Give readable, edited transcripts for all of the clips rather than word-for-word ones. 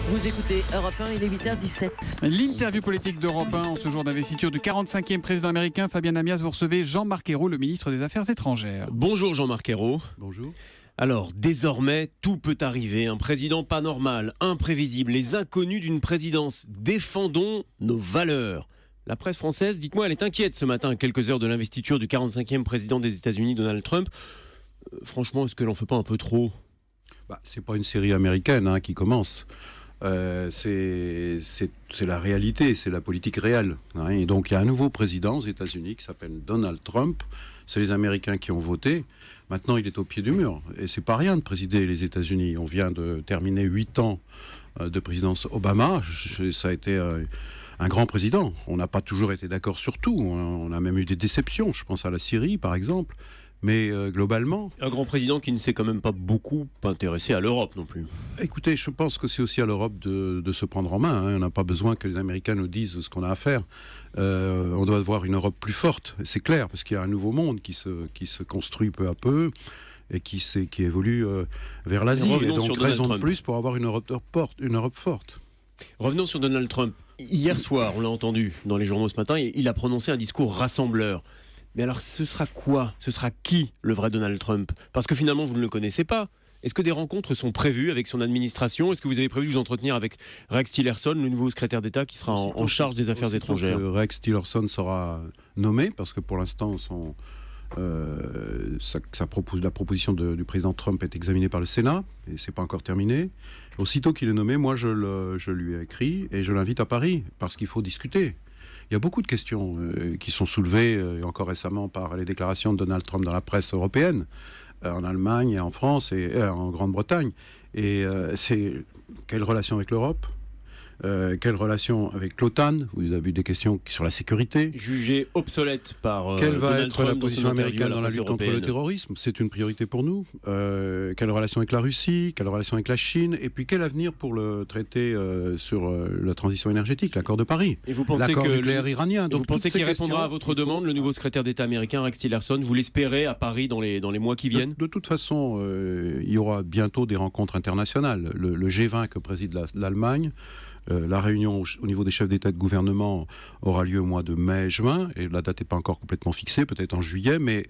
Vous écoutez Europe 1, il est 8h17. L'interview politique d'Europe 1 en ce jour d'investiture du 45e président américain Fabien Amias. Vous recevez Jean-Marc Ayrault, le ministre des Affaires étrangères. Bonjour Jean-Marc Ayrault. Bonjour. Alors, désormais, tout peut arriver. Un président pas normal, imprévisible, les inconnus d'une présidence. Défendons nos valeurs. La presse française, dites-moi, elle est inquiète ce matin, à quelques heures de l'investiture du 45e président des États-Unis, Donald Trump. Franchement, est-ce que l'on fait pas un peu trop ? C'est pas une série américaine qui commence. C'est la réalité, c'est la politique réelle. Et donc il y a un nouveau président aux États-Unis qui s'appelle Donald Trump. C'est les Américains qui ont voté. Maintenant, il est au pied du mur. Et c'est pas rien de présider les États-Unis. On vient de terminer 8 ans de présidence Obama. Ça a été un grand président. On n'a pas toujours été d'accord sur tout. On a même eu des déceptions. Je pense à la Syrie, par exemple. Mais globalement... Un grand président qui ne s'est quand même pas beaucoup intéressé à l'Europe non plus. Écoutez, je pense que c'est aussi à l'Europe de se prendre en main. On n'a pas besoin que les Américains nous disent ce qu'on a à faire. On doit avoir une Europe plus forte, c'est clair, parce qu'il y a un nouveau monde qui se construit peu à peu et qui évolue vers l'Asie. Et donc raison de plus pour avoir une Europe forte. Revenons sur Donald Trump. Hier soir, on l'a entendu dans les journaux ce matin, il a prononcé un discours rassembleur. Mais alors, ce sera quoi ? Ce sera qui, le vrai Donald Trump ? Parce que finalement, vous ne le connaissez pas. Est-ce que des rencontres sont prévues avec son administration ? Est-ce que vous avez prévu de vous entretenir avec Rex Tillerson, le nouveau secrétaire d'être qui sera en charge des affaires étrangères ? Rex Tillerson sera nommé, parce que pour l'instant, la proposition du président Trump est examinée par le Sénat, et c'est pas encore terminé. Aussitôt qu'il est nommé, moi, je lui ai écrit, et je l'invite à Paris, parce qu'il faut discuter. Il y a beaucoup de questions qui sont soulevées encore récemment par les déclarations de Donald Trump dans la presse européenne, en Allemagne et en France et en Grande-Bretagne. Et c'est quelle relation avec l'Europe ? Quelle relation avec l'OTAN ? Vous avez vu des questions sur la sécurité. Jugée obsolète par quelle va Donald être Trump la position américaine dans la lutte européenne. contre le terrorisme ? C'est une priorité pour nous. Quelle relation avec la Russie ? Quelle relation avec la Chine ? Et puis quel avenir pour le traité sur la transition énergétique, l'accord de Paris ? Et vous pensez l'accord que nucléaire iranien. Donc, vous pensez qu'il répondra à votre demande, le nouveau secrétaire d'État américain, Rex Tillerson ? Vous l'espérez à Paris dans les mois qui viennent ? De toute façon, il y aura bientôt des rencontres internationales. Le G20 que préside l'Allemagne, la réunion au niveau des chefs d'État et de gouvernement aura lieu au mois de mai-juin, et la date n'est pas encore complètement fixée, peut-être en juillet, mais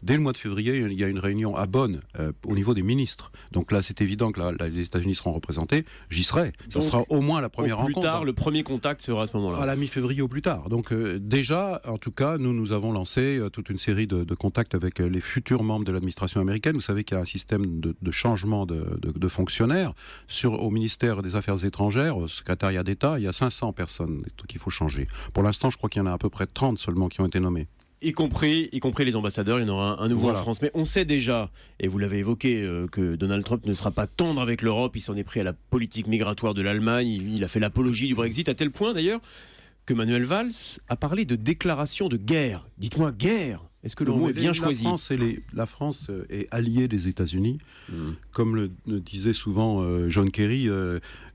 dès le mois de février, il y a une réunion à Bonn au niveau des ministres. Donc là, c'est évident que les États-Unis seront représentés. J'y serai. Ce sera au moins la première rencontre. Plus tard, le premier contact sera à ce moment-là. À la mi-février au plus tard. Donc déjà, en tout cas, nous avons lancé toute une série de contacts avec les futurs membres de l'administration américaine. Vous savez qu'il y a un système de changement de fonctionnaires au ministère des Affaires étrangères, au secrétariat d'État. Il y a 500 personnes qu'il faut changer. Pour l'instant, je crois qu'il y en a à peu près 30 seulement qui ont été nommés. Y compris les ambassadeurs, il y en aura un nouveau en France. Mais on sait déjà, et vous l'avez évoqué, que Donald Trump ne sera pas tendre avec l'Europe. Il s'en est pris à la politique migratoire de l'Allemagne. Il a fait l'apologie du Brexit, à tel point d'ailleurs que Manuel Valls a parlé de déclaration de guerre. Dites-moi, guerre ? Est-ce que le mot est bien choisi ? La France est alliée des États-Unis. Comme le disait souvent John Kerry,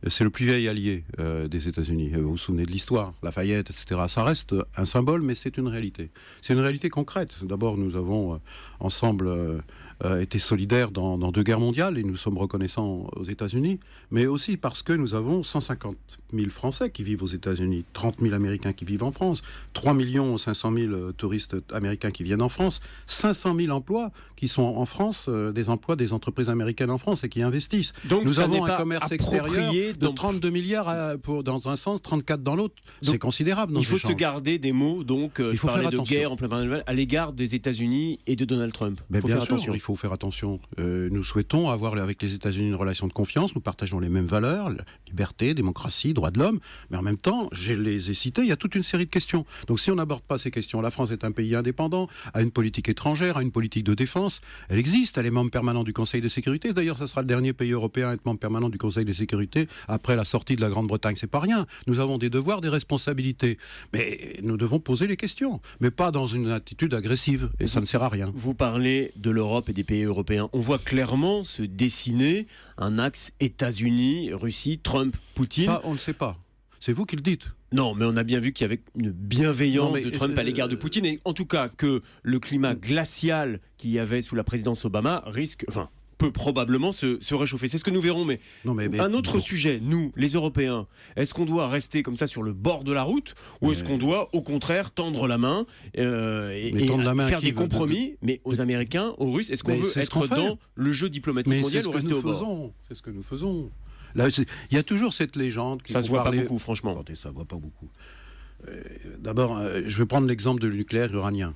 c'est le plus vieil allié des États-Unis. Vous vous souvenez de l'histoire, Lafayette, etc. Ça reste un symbole, mais c'est une réalité. C'est une réalité concrète. D'abord, nous avons ensemble été solidaires dans 2 guerres mondiales et nous sommes reconnaissants aux États-Unis, mais aussi parce que nous avons 150 000 Français qui vivent aux États-Unis, 30 000 Américains qui vivent en France, 3 500 000 touristes américains qui viennent en France, 500 000 emplois qui sont en France, des emplois des entreprises américaines en France et qui investissent. Donc nous avons un commerce extérieur de 32 milliards dans un sens, 34 dans l'autre. C'est considérable. Il faut se garder des mots, donc je parlais de guerre en plein Manuel, à l'égard des États-Unis et de Donald Trump. Il faut faire attention. Il faut faire attention. Nous souhaitons avoir avec les États-Unis une relation de confiance. Nous partageons les mêmes valeurs, liberté, démocratie, droits de l'homme. Mais en même temps, je les ai cités, il y a toute une série de questions. Donc si on n'aborde pas ces questions, la France est un pays indépendant, a une politique étrangère, a une politique de défense. Elle existe, elle est membre permanent du Conseil de sécurité. D'ailleurs, ça sera le dernier pays européen à être membre permanent du Conseil de sécurité après la sortie de la Grande-Bretagne. C'est pas rien. Nous avons des devoirs, des responsabilités. Mais nous devons poser les questions, mais pas dans une attitude agressive. Et ça ne sert à rien. Vous parlez de l'Europe et des pays européens. On voit clairement se dessiner un axe États-Unis, Russie, Trump, Poutine. Ça, on ne le sait pas. C'est vous qui le dites. Non, mais on a bien vu qu'il y avait une bienveillance de Trump à l'égard de Poutine. Et en tout cas, que le climat glacial qu'il y avait sous la présidence Obama risque... peut probablement se réchauffer. C'est ce que nous verrons. Mais, un autre sujet, nous, les Européens, est-ce qu'on doit rester comme ça sur le bord de la route ou est-ce qu'on doit, au contraire, tendre la main et faire des compromis, mais aux Américains, aux Russes? Est-ce qu'on veut être dans le jeu diplomatique mondial ou rester au bord? C'est ce que nous faisons. Là, il y a toujours cette légende. Ça se voit pas beaucoup, franchement. Attendez, ça se voit pas beaucoup. D'abord, je vais prendre l'exemple de nucléaire iranien.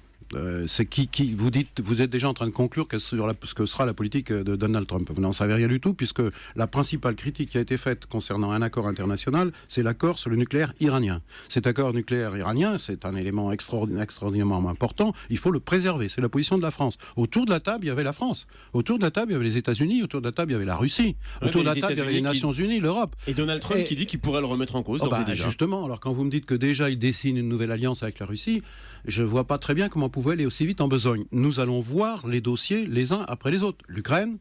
C'est vous dites, vous êtes déjà en train de conclure sur ce que sera la politique de Donald Trump. Vous n'en savez rien du tout, puisque la principale critique qui a été faite concernant un accord international, c'est l'accord sur le nucléaire iranien. Cet accord nucléaire iranien, c'est un élément extraordinairement important. Il faut le préserver. C'est la position de la France. Autour de la table, il y avait la France. Autour de la table, il y avait les États-Unis. Autour de la table, il y avait la Russie. Autour de la table, il y avait les Nations Unies, l'Europe. Et Donald Trump qui dit qu'il pourrait le remettre en cause. Justement, alors quand vous me dites que déjà il dessine une nouvelle alliance avec la Russie, je ne vois pas très bien comment on pouvait aller aussi vite en besogne. Nous allons voir les dossiers les uns après les autres. L'Ukraine,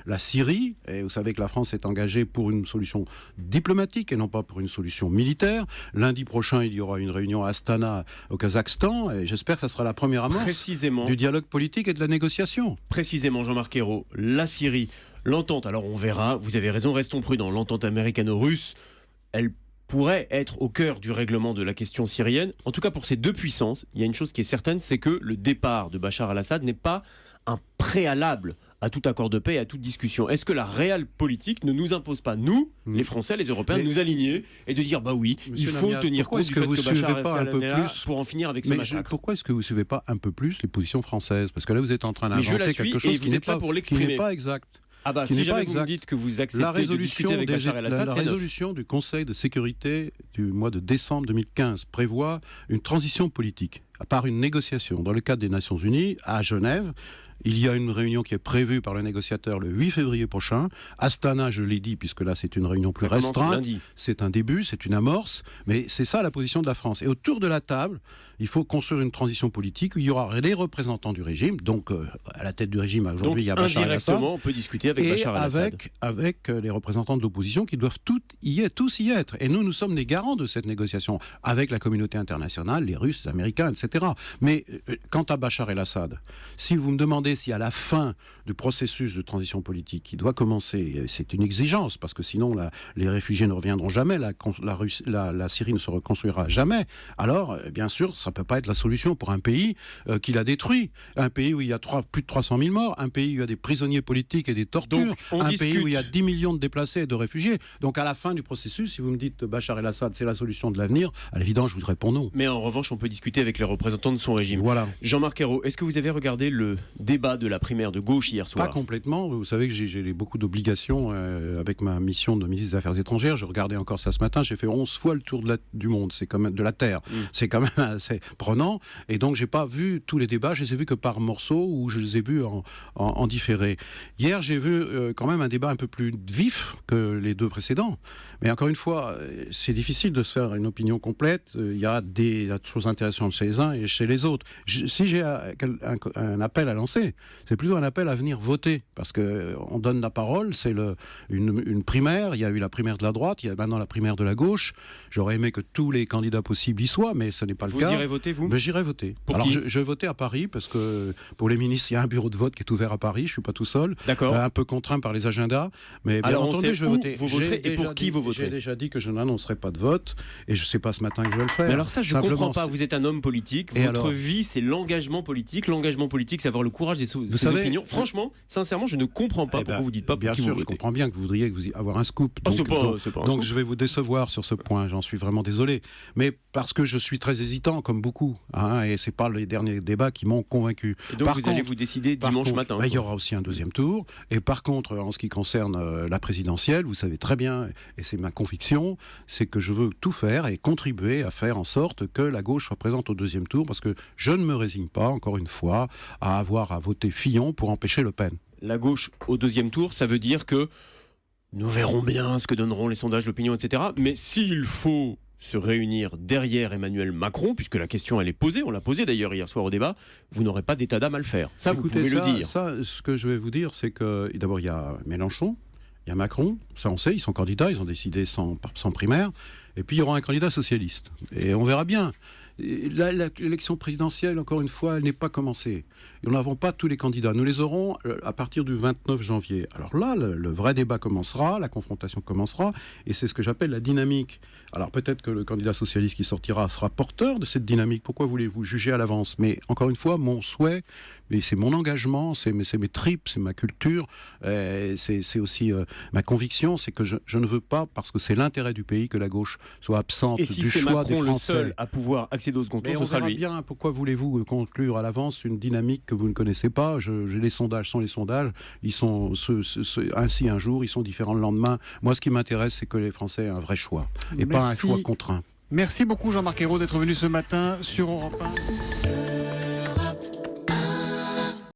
la Syrie, et vous savez que la France est engagée pour une solution diplomatique et non pas pour une solution militaire. Lundi prochain, il y aura une réunion à Astana, au Kazakhstan, et j'espère que ça sera la première amorce du dialogue politique et de la négociation. Précisément, Jean-Marc Ayrault, la Syrie, l'entente, alors on verra, vous avez raison, restons prudents, l'entente américano-russe, elle pourrait être au cœur du règlement de la question syrienne. En tout cas, pour ces deux puissances, il y a une chose qui est certaine, c'est que le départ de Bachar al-Assad n'est pas un préalable à tout accord de paix et à toute discussion. Est-ce que la réelle politique ne nous impose pas, nous, les Français, les Européens, de nous aligner et de dire, bah oui, il faut tenir compte du fait que Bachar al-Assad est là pour en finir avec ce massacre? Pourquoi est-ce que vous ne suivez pas un peu plus les positions françaises? Parce que là, vous êtes en train d'inventer quelque chose qui n'est pas exact. Ah bah si jamais vous me dites que vous acceptez de discuter avec Bachar el-Assad, la résolution du Conseil de sécurité du mois de décembre 2015 prévoit une transition politique par une négociation dans le cadre des Nations Unies à Genève. Il y a une réunion qui est prévue par le négociateur le 8 février prochain. Astana, je l'ai dit, puisque là c'est une réunion plus restreinte. C'est un début, c'est une amorce, mais c'est ça la position de la France. Et autour de la table, il faut construire une transition politique où il y aura les représentants du régime, donc à la tête du régime aujourd'hui il y a Bachar el-Assad. Indirectement, on peut discuter avec Bachar el-Assad. Avec les représentants de l'opposition qui doivent tous y être. Et nous sommes des garants de cette négociation avec la communauté internationale, les Russes, les Américains, etc. Mais quant à Bachar el-Assad, si vous me demandez si à la fin du processus de transition politique qui doit commencer, c'est une exigence, parce que sinon les réfugiés ne reviendront jamais, la Syrie ne se reconstruira jamais, alors bien sûr, ça ne peut pas être la solution pour un pays qui l'a détruit. Un pays où il y a plus de 300 000 morts, un pays où il y a des prisonniers politiques et des tortures, pays où il y a 10 millions de déplacés et de réfugiés. Donc à la fin du processus, si vous me dites Bachar el-Assad, c'est la solution de l'avenir, à l'évidence, je vous réponds non. Mais en revanche, on peut discuter avec les représentants de son régime. Voilà. Jean-Marc Ayrault, est-ce que vous avez regardé le débat de la primaire de gauche hier soir? Pas complètement. Vous savez que j'ai beaucoup d'obligations avec ma mission de ministre des Affaires étrangères. Je regardais encore ça ce matin. J'ai fait 11 fois le tour du monde. C'est quand même de la Terre. C'est quand même assez prenant. Et donc, j'ai pas vu tous les débats. Je les ai vus que par morceaux ou je les ai vus en différé. Hier, j'ai vu quand même un débat un peu plus vif que les deux précédents. Mais encore une fois, c'est difficile de se faire une opinion complète. Il y a des choses intéressantes chez les uns et chez les autres. Si j'ai un appel à lancer, c'est plutôt un appel à venir voter. Parce qu'on donne la parole, c'est une primaire. Il y a eu la primaire de la droite, il y a maintenant la primaire de la gauche. J'aurais aimé que tous les candidats possibles y soient, mais ce n'est pas le cas. Vous irez voter, vous? Mais j'irai voter. Alors, je vais voter à Paris, parce que pour les ministres, il y a un bureau de vote qui est ouvert à Paris. Je ne suis pas tout seul. D'accord. Un peu contraint par les agendas. Mais bien entendu, je vais voter. Vous voterez et pour qui vous voterez? J'ai déjà dit que je n'annoncerai pas de vote et je ne sais pas ce matin que je vais le faire. Mais alors ça, je ne comprends pas. Vous êtes un homme politique. Votre vie, c'est l'engagement politique. L'engagement politique, c'est avoir le courage de ses opinions. Franchement, sincèrement, je ne comprends pas pourquoi vous ne dites pas pour qui vous votez. Bien sûr, je comprends bien que vous voudriez avoir un scoop. Donc je vais vous décevoir sur ce point. J'en suis vraiment désolé. Mais parce que je suis très hésitant, comme beaucoup. Et ce n'est pas les derniers débats qui m'ont convaincu. Et donc allez vous décider dimanche matin. Il y aura aussi un deuxième tour. Et par contre, en ce qui concerne la présidentielle, vous savez très bien, et c'est ma conviction, c'est que je veux tout faire et contribuer à faire en sorte que la gauche soit présente au deuxième tour, parce que je ne me résigne pas, encore une fois, à avoir à voter Fillon pour empêcher Le Pen. La gauche au deuxième tour, ça veut dire que nous verrons bien ce que donneront les sondages, l'opinion, etc. Mais s'il faut se réunir derrière Emmanuel Macron, puisque la question elle est posée, on l'a posée d'ailleurs hier soir au débat, vous n'aurez pas d'état d'âme à le faire. Ça, écoutez, vous pouvez le dire. Ça, ce que je vais vous dire, c'est que d'abord il y a Mélenchon, il y a Macron, Ça, on sait, ils sont candidats, ils ont décidé sans primaire. Et puis, il y aura un candidat socialiste. Et on verra bien. L'élection présidentielle, encore une fois, elle n'est pas commencée. Et nous n'avons pas tous les candidats. Nous les aurons à partir du 29 janvier. Alors là, le vrai débat commencera, la confrontation commencera, et c'est ce que j'appelle la dynamique. Alors peut-être que le candidat socialiste qui sortira sera porteur de cette dynamique. Pourquoi voulez-vous juger à l'avance? Mais encore une fois, mon souhait, mais c'est mon engagement, c'est mes tripes, c'est ma culture, c'est aussi ma conviction, c'est que je ne veux pas, parce que c'est l'intérêt du pays, que la gauche soit absente Et si du c'est choix Macron des le Français. seul à pouvoir accéder au second tour, Mais ce on sera verra lui. bien. Pourquoi voulez-vous conclure à l'avance une dynamique que vous ne connaissez pas? Les sondages sont les sondages. Ils sont ainsi un jour, ils sont différents le lendemain. Moi, ce qui m'intéresse, c'est que les Français aient un vrai choix et pas un choix contraint. Merci beaucoup Jean-Marc Ayrault d'être venu ce matin sur Europe 1.